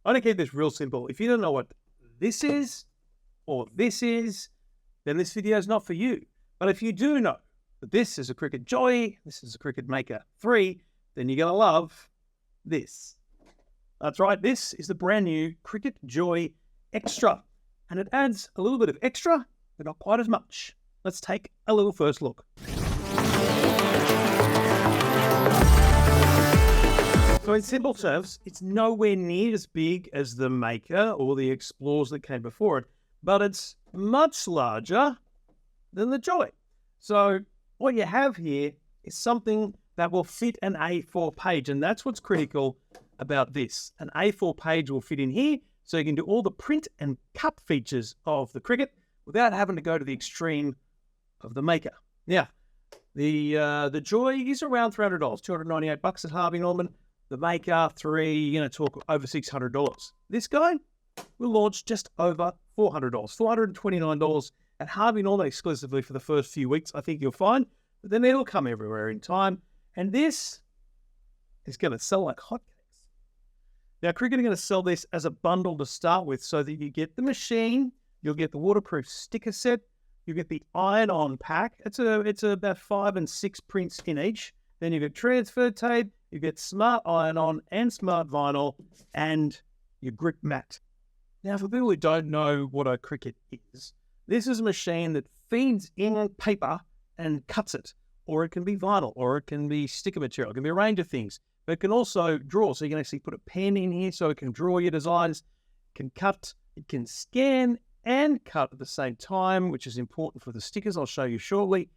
I'm going to keep this real simple. If you don't know what this is or this is, then this video is not for you. But if you do know that this is a Cricut Joy, this is a Cricut Maker 3, then you're going to love this. That's right, this is the brand new Cricut Joy Xtra. And it adds a little bit of extra, but not quite as much. Let's take a little first look. So in simple terms, it's nowhere near as big as the Maker or the Explorers that came before it, but it's much larger than the Joy. So what you have here is something that will fit an A4 page, and that's what's critical about this. An A4 page will fit in here, so you can do all the print and cut features of the Cricut without having to go to the extreme of the Maker. Now, the Joy is around $300, $298 at Harvey Norman. The Maker 3, you're going to talk over $600. This guy will launch just over $400, $429 at Harvey Norman exclusively for the first few weeks, I think you'll find. But then it'll come everywhere in time. And this is going to sell like hotcakes. Now, Cricut are going to sell this as a bundle to start with so that you get the machine, you'll get the waterproof sticker set, you get the iron-on pack. It's about 5 and 6 prints in each. Then you get transfer tape, you get smart iron-on and smart vinyl, and your grip mat. Now, for people who don't know what a Cricut is, this is a machine that feeds in paper and cuts it. Or it can be vinyl, or it can be sticker material. It can be a range of things. But it can also draw, so you can actually put a pen in here so it can draw your designs. It can cut, it can scan and cut at the same time, which is important for the stickers I'll show you shortly.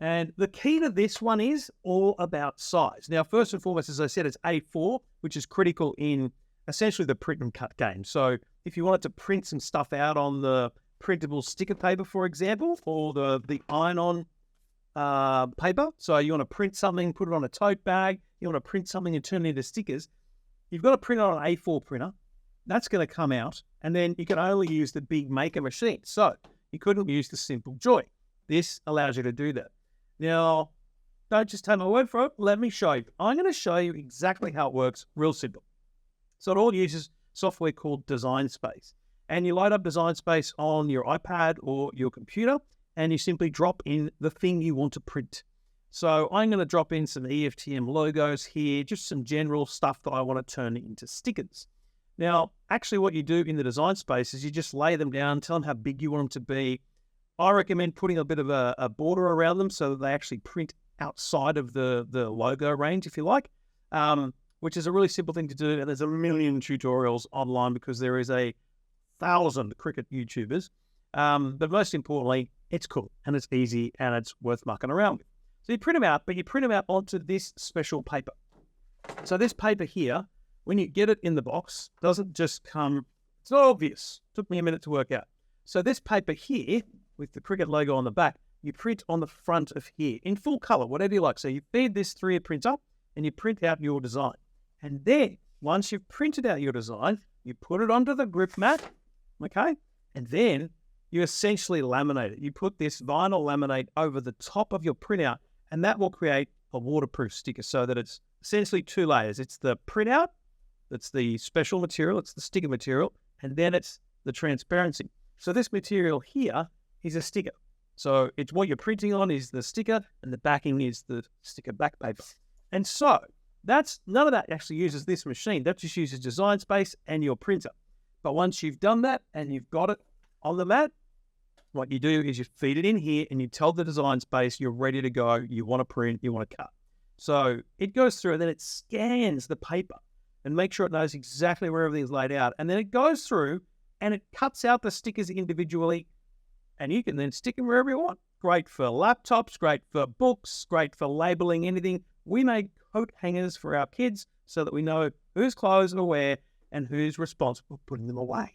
And the key to this one is all about size. Now, first and foremost, as I said, it's A4, which is critical in essentially the print and cut game. So if you wanted to print some stuff out on the printable sticker paper, for example, or the iron-on paper, so you want to print something, put it on a tote bag, you want to print something and turn it into stickers, you've got to print it on an A4 printer. That's going to come out, and then you can only use the big Maker machine. So you couldn't use the simple Joy. This allows you to do that. Now, don't just take my word for it. Let me show you. I'm going to show you exactly how it works, real simple. So it all uses software called Design Space. And you load up Design Space on your iPad or your computer, and you simply drop in the thing you want to print. So I'm going to drop in some EFTM logos here, just some general stuff that I want to turn into stickers. Now, actually what you do in the Design Space is you just lay them down, tell them how big you want them to be. I recommend putting a bit of a border around them so that they actually print outside of the logo range, if you like, which is a really simple thing to do. And there's a million tutorials online because there is 1,000 Cricut YouTubers. But most importantly, it's cool and it's easy and it's worth mucking around with. So you print them out, but you print them out onto this special paper. So this paper here, when you get it in the box, doesn't just come, it's not obvious. It took me a minute to work out. So this paper here, with the Cricut logo on the back, you print on the front of here in full color, whatever you like. So you feed this through your printer and you print out your design. And then once you've printed out your design, you put it onto the grip mat, okay? And then you essentially laminate it. You put this vinyl laminate over the top of your printout, and that will create a waterproof sticker so that it's essentially 2 layers. It's the printout, that's the special material, it's the sticker material, and then it's the transparency. So this material here is a sticker. So it's what you're printing on is the sticker, and the backing is the sticker back paper. And so none of that actually uses this machine. That just uses Design Space and your printer. But once you've done that and you've got it on the mat, what you do is you feed it in here and you tell the Design Space you're ready to go, you want to print, you want to cut. So it goes through and then it scans the paper and makes sure it knows exactly where everything's laid out. And then it goes through and it cuts out the stickers individually, and you can then stick them wherever you want. Great for laptops, great for books, great for labeling anything. We make coat hangers for our kids so that we know whose clothes are where and who's responsible for putting them away.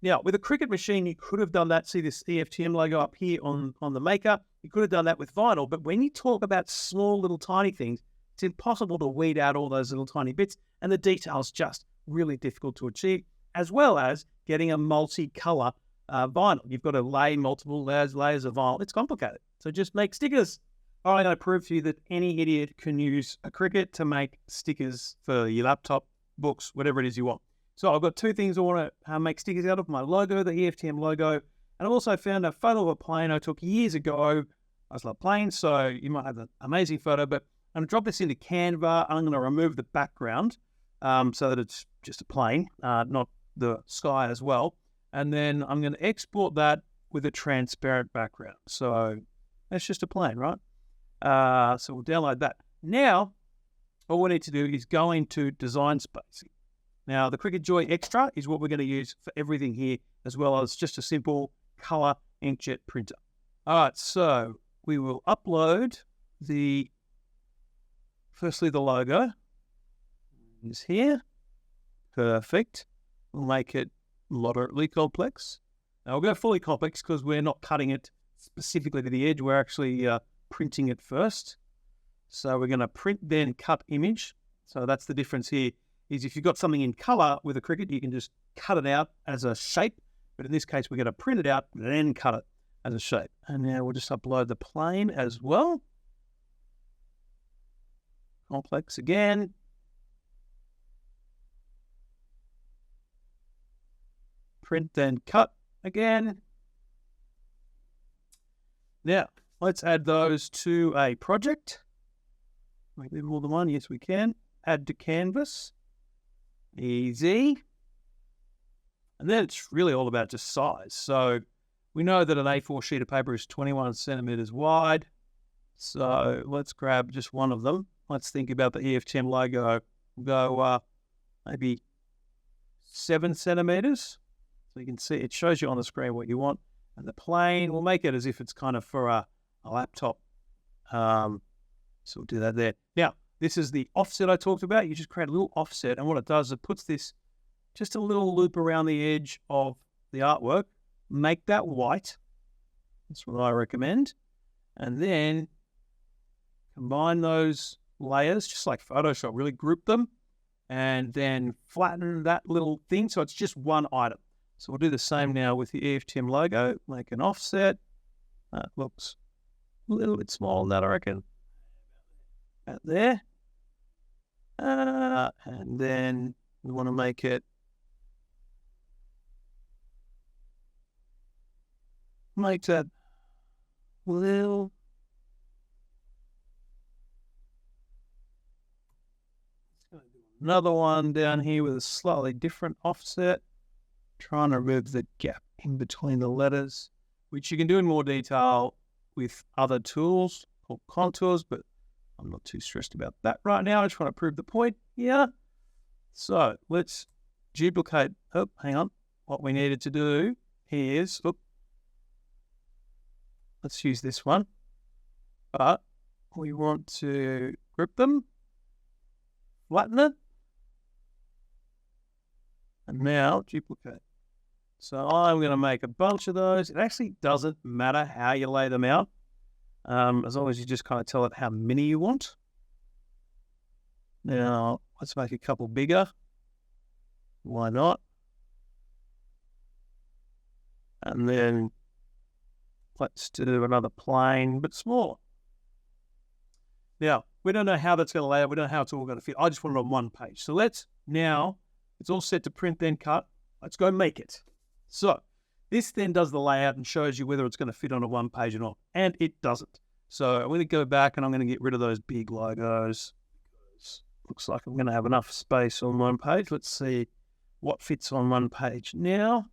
Now, with a Cricut machine, you could have done that. See this EFTM logo up here on the Maker? You could have done that with vinyl, but when you talk about small little tiny things, it's impossible to weed out all those little tiny bits, and the detail's just really difficult to achieve, as well as getting a multi-color vinyl. You've got to lay multiple layers of vinyl. It's complicated. So just make stickers. All right, I prove to you that any idiot can use a Cricut to make stickers for your laptop, books, whatever it is you want. So I've got two things I want to make stickers out of: my logo, the EFTM logo, and I've also found a photo of a plane I took years ago. I just love planes, so you might have an amazing photo, but I'm going to drop this into Canva, and I'm going to remove the background so that it's just a plane, not the sky as well. And then I'm going to export that with a transparent background. So that's just a plane, right? So we'll download that. Now, all we need to do is go into Design Space. Now, the Cricut Joy Xtra is what we're going to use for everything here, as well as just a simple color inkjet printer. All right, so we will upload firstly the logo is here. Perfect. We'll make it moderately complex. Now we'll go fully complex because we're not cutting it specifically to the edge. We're actually printing it first. So we're going to print, then cut image. So that's the difference here, is if you've got something in color with a Cricut, you can just cut it out as a shape. But in this case, we're going to print it out, then cut it as a shape. And now we'll just upload the plane as well. Complex again. Print, then cut again. Now, let's add those to a project. Make them more than one. Yes, we can. Add to canvas. Easy. And then it's really all about just size. So we know that an A4 sheet of paper is 21 centimeters wide. So let's grab just one of them. Let's think about the EFTM logo. We'll go maybe 7 centimeters. So you can see it shows you on the screen what you want. And the plane, we'll make it as if it's kind of for a laptop. So we'll do that there. Now, this is the offset I talked about. You just create a little offset. And what it does, it puts this just a little loop around the edge of the artwork. Make that white. That's what I recommend. And then combine those layers, just like Photoshop, really group them. And then flatten that little thing so it's just one item. So we'll do the same now with the EFTM logo. Make an offset. That looks a little bit smaller than that, I reckon. Out there. And then we want to make it that little. Another one down here with a slightly different offset. Trying to remove the gap in between the letters, which you can do in more detail with other tools called contours, but I'm not too stressed about that right now. I just want to prove the point here. So let's duplicate. Oh, hang on. What we needed to do is, let's use this one. But we want to group them, flatten it, and now duplicate. So I'm going to make a bunch of those. It actually doesn't matter how you lay them out, as long as you just kind of tell it how many you want. Now, let's make a couple bigger. Why not? And then let's do another plane, but smaller. Now, we don't know how that's going to lay out. We don't know how it's all going to fit. I just want it on one page. So now, it's all set to print, then cut. Let's go make it. So this then does the layout and shows you whether it's going to fit on a one page or not. And it doesn't. So I'm going to go back and I'm going to get rid of those big logos. Looks like I'm going to have enough space on one page. Let's see what fits on one page now.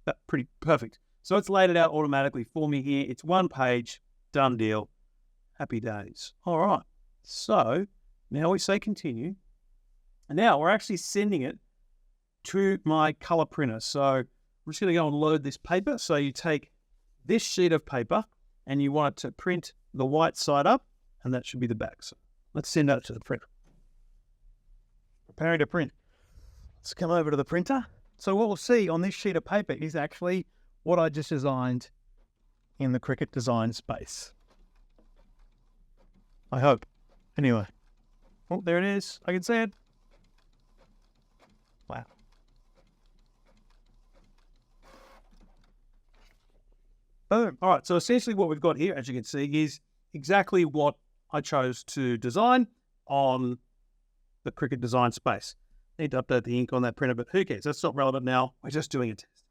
That's pretty perfect. So it's laid it out automatically for me here. It's one page, done deal. Happy days. All right. So now we say continue. And now we're actually sending it to my color printer. So we're just going to go and load this paper. So you take this sheet of paper and you want it to print the white side up, and that should be the back. So let's send that to the printer. Preparing to print. Let's come over to the printer. So what we'll see on this sheet of paper is actually what I just designed in the Cricut Design Space. I hope. Anyway. Oh, there it is. I can see it. Wow. Boom. All right. So essentially what we've got here, as you can see, is exactly what I chose to design on the Cricut Design Space. Need to update the ink on that printer, but who cares? That's not relevant now. We're just doing a test.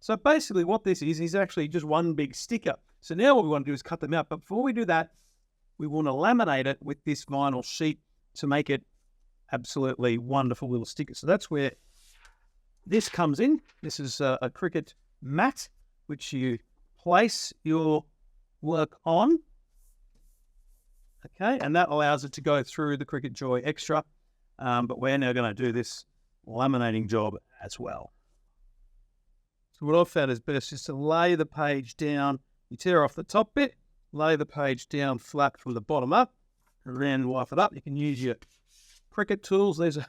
So basically what this is actually just one big sticker. So now what we want to do is cut them out. But before we do that, we want to laminate it with this vinyl sheet to make it absolutely wonderful little sticker. So that's where this comes in. This is a Cricut mat, which you place your work on. Okay, and that allows it to go through the Cricut Joy Xtra. But we're now going to do this laminating job as well. So what I've found is best is to lay the page down. You tear off the top bit, lay the page down flat from the bottom up, and then wipe it up. You can use your Cricut tools. These are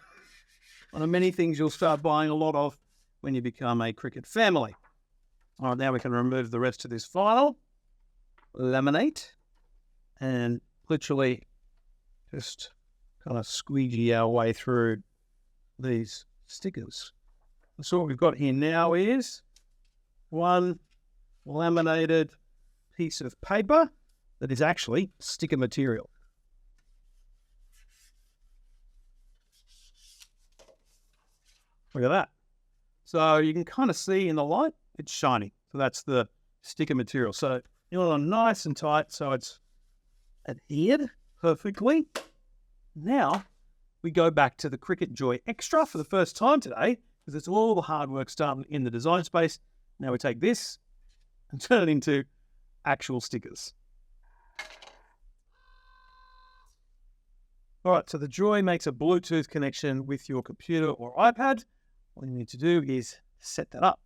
one of many things you'll start buying a lot of when you become a Cricut family. All right, now we can remove the rest of this vinyl, laminate, and literally just kind of squeegee our way through these stickers. So what we've got here now is one laminated piece of paper that is actually sticker material. Look at that. So you can kind of see in the light, it's shiny. So that's the sticker material. So you want it nice and tight so it's adhered perfectly. Now we go back to the Cricut Joy Xtra for the first time today, because it's all the hard work starting in the design space. Now we take this and turn it into actual stickers. All right, so the Joy makes a Bluetooth connection with your computer or iPad. All you need to do is set that up.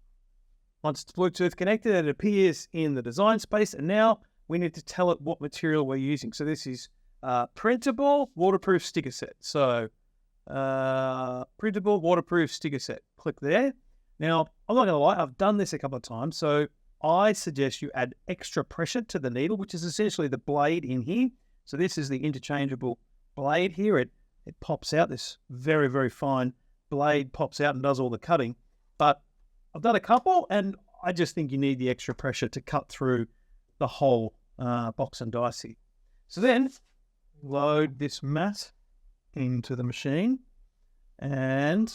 Once it's Bluetooth connected, it appears in the design space, and now we need to tell it what material we're using. So this is printable waterproof sticker set. So printable waterproof sticker set. Click there. Now, I'm not going to lie, I've done this a couple of times. So I suggest you add extra pressure to the needle, which is essentially the blade in here. So this is the interchangeable blade here. It pops out. This very, very fine blade pops out and does all the cutting. But I've done a couple, and I just think you need the extra pressure to cut through the whole box and dice here. So then load this mat into the machine, and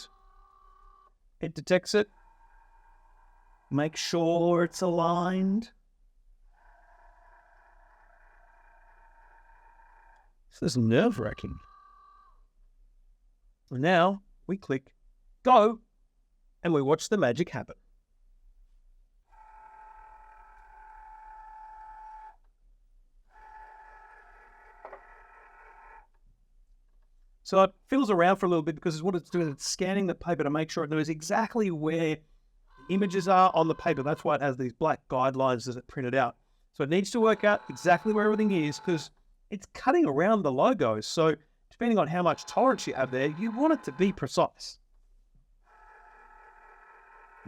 it detects it. Make sure it's aligned. This is nerve-wracking. And now we click go, and we watch the magic happen. So it fiddles around for a little bit, because what it's doing is it's scanning the paper to make sure it knows exactly where the images are on the paper. That's why it has these black guidelines as it printed out. So it needs to work out exactly where everything is, because it's cutting around the logos. So depending on how much tolerance you have there, you want it to be precise.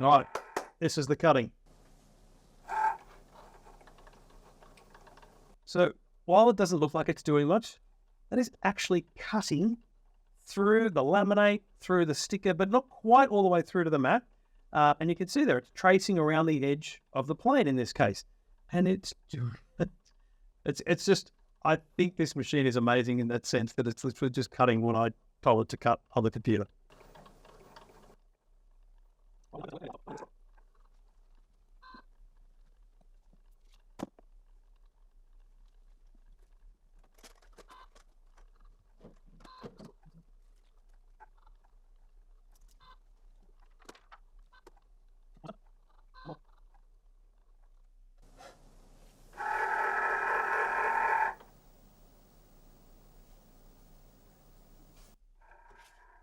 All right, this is the cutting. So while it doesn't look like it's doing much, that is actually cutting through the laminate, through the sticker, but not quite all the way through to the mat. And you can see there, it's tracing around the edge of the plane in this case. And it's just, I think this machine is amazing in that sense, that it's literally just cutting what I told it to cut on the computer.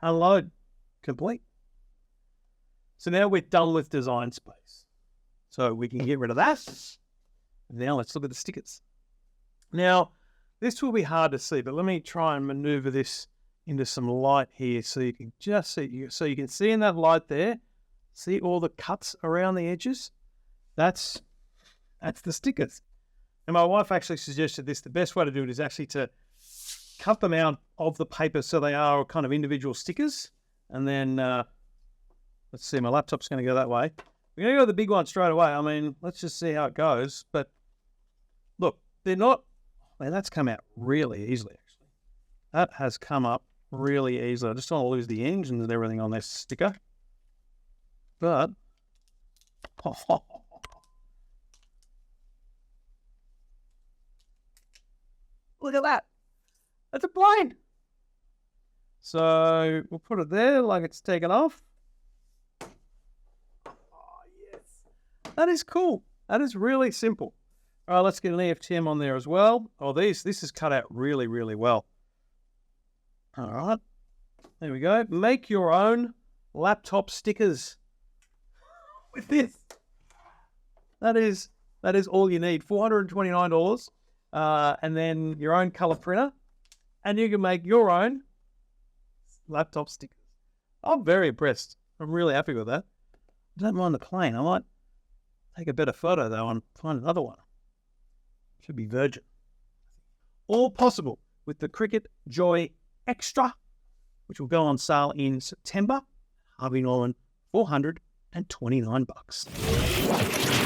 Unload, complete. So now we're done with design space. So we can get rid of that. Now let's look at the stickers. Now, this will be hard to see, but let me try and maneuver this into some light here so you can just see. So you can see in that light there, see all the cuts around the edges? That's the stickers. And my wife actually suggested this. The best way to do it is actually to cut them out of the paper so they are kind of individual stickers. And then, let's see, my laptop's going to go that way. We're going to go with the big one straight away. I mean, let's just see how it goes. But look, they're not, man, that's come out really easily, actually. That has come up really easily. I just don't want to lose the engines and everything on this sticker. But look at that. That's a plane. So we'll put it there like it's taken off. Oh, yes. That is cool. That is really simple. All right, let's get an EFTM on there as well. Oh, this is cut out really, really well. All right. There we go. Make your own laptop stickers with this. That is all you need. $429. And then your own color printer. And you can make your own laptop stickers. I'm very impressed. I'm really happy with that. I don't mind the plane. I might take a better photo though and find another one. Should be Virgin. All possible with the Cricut Joy Xtra, which will go on sale in September. Harvey Norman, $429.